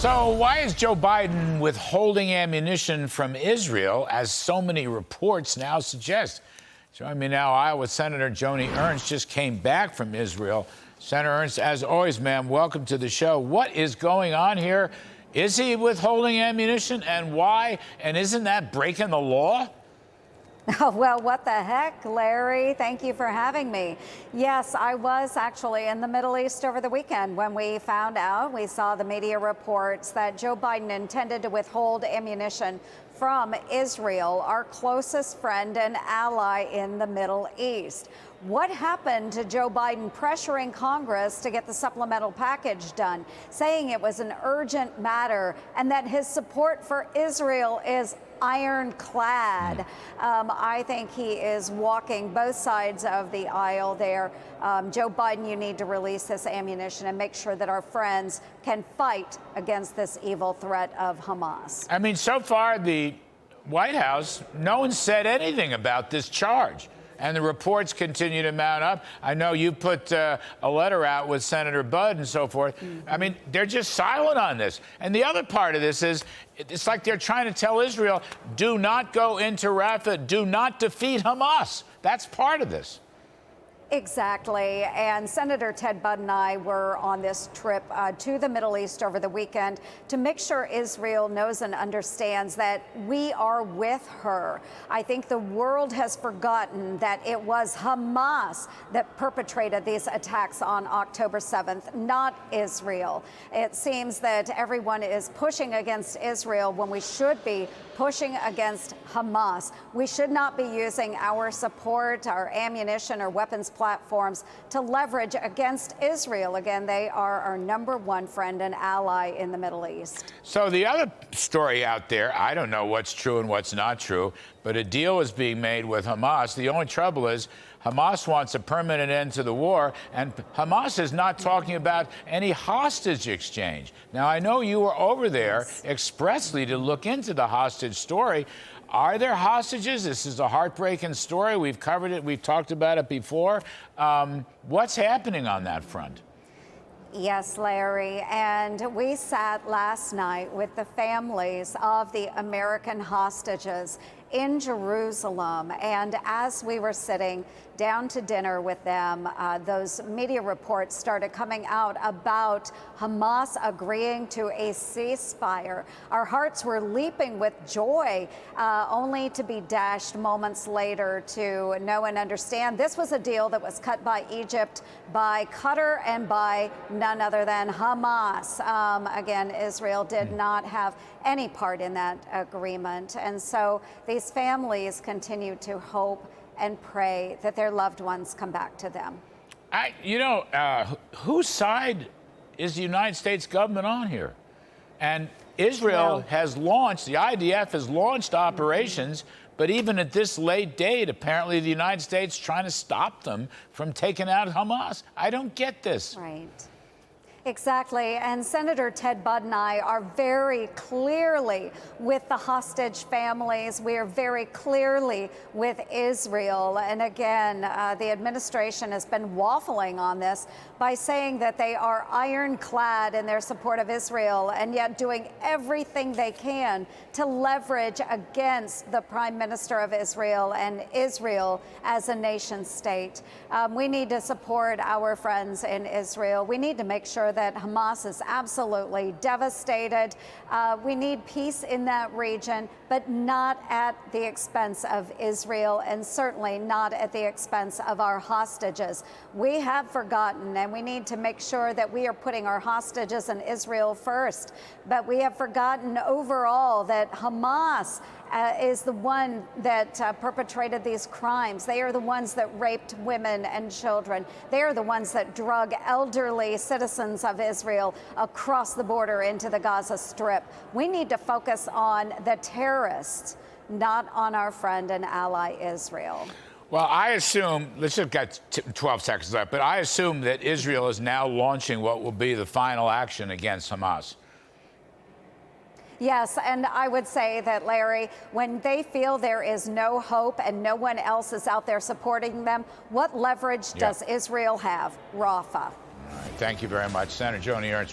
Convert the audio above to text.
So why is Joe Biden withholding ammunition from Israel, as so many reports now suggest? Joining me now, Iowa Senator Joni Ernst just came back from Israel. Senator Ernst, as always, ma'am, welcome to the show. What is going on here? Is he withholding ammunition, and why? And isn't that breaking the law? Oh, well, what the heck, Larry? Thank you for having me. Yes, I was actually in the Middle East over the weekend when we found out, we saw the media reports that Joe Biden intended to withhold ammunition from Israel, our closest friend and ally in the Middle East. What happened to Joe Biden pressuring Congress to get the supplemental package done, saying it was an urgent matter and that his support for Israel is ironclad? I think he is walking both sides of the aisle there. Joe Biden, you need to release this ammunition and make sure that our friends can fight against this evil threat of Hamas. I mean, so far, the White House, no one said anything about this charge. And the reports continue to mount up. I know you put a letter out with Senator Budd and so forth. I mean, they're just silent on this. And the other part of this is, it's like they're trying to tell Israel, do not go into Rafah, do not defeat Hamas. That's part of this. Exactly. And Senator Ted Budd and I were on this trip to the Middle East over the weekend to make sure Israel knows and understands that we are with her. I think the world has forgotten that it was Hamas that perpetrated these attacks on October 7th, not Israel. It seems that everyone is pushing against Israel when we should be pushing against Hamas. We should not be using our support, our ammunition, or weapons platforms to leverage against Israel. Again, they are our #1 friend and ally in the Middle East. So the other story out there, I don't know what's true and what's not true, but a deal is being made with Hamas. The only trouble is Hamas wants a permanent end to the war, and Hamas is not talking about any hostage exchange. Now, I know you were over there expressly to look into the hostage story. Are there hostages? This is a heartbreaking story. We've covered it. We've talked about it before. What's happening on that front? Yes, Larry, and we sat last night with the families of the American hostages in Jerusalem, and as we were sitting down to dinner with them, those media reports started coming out about Hamas agreeing to a ceasefire. Our hearts were leaping with joy, only to be dashed moments later to know and understand this was a deal that was cut by Egypt, by Qatar, and by none other than Hamas. Again, Israel did not have any part in that agreement. And so these families continue to hope and pray that their loved ones come back to them. Whose side is the United States government on here? And Israel has launched, the IDF has launched operations, but even at this late date, apparently the United States trying to stop them from taking out Hamas. I don't get this. Right. Exactly. And Senator Ted Budd and I are very clearly with the hostage families. We are very clearly with Israel. And again, the administration has been waffling on this by saying that they are ironclad in their support of Israel and yet doing everything they can to leverage against the Prime Minister of Israel and Israel as a nation state. We need to support our friends in Israel. We need to make sure that Hamas is absolutely devastated. We need peace in that region, but not at the expense of Israel, and certainly not at the expense of our hostages. We have forgotten, and we need to make sure that we are putting our hostages in Israel first. But we have forgotten overall that Hamas is the one that perpetrated these crimes. They are the ones that raped women and children. They are the ones that drug elderly citizens of Israel across the border into the Gaza Strip. We need to focus on the terrorists, not on our friend and ally Israel. Well, I assume, let's just got 12 seconds left, but I assume that Israel is now launching what will be the final action against Hamas. Yes, and I would say that, Larry, when they feel there is no hope and no one else is out there supporting them, what leverage does Israel have? Rafah. All right, thank you very much, Senator Joni Ernst.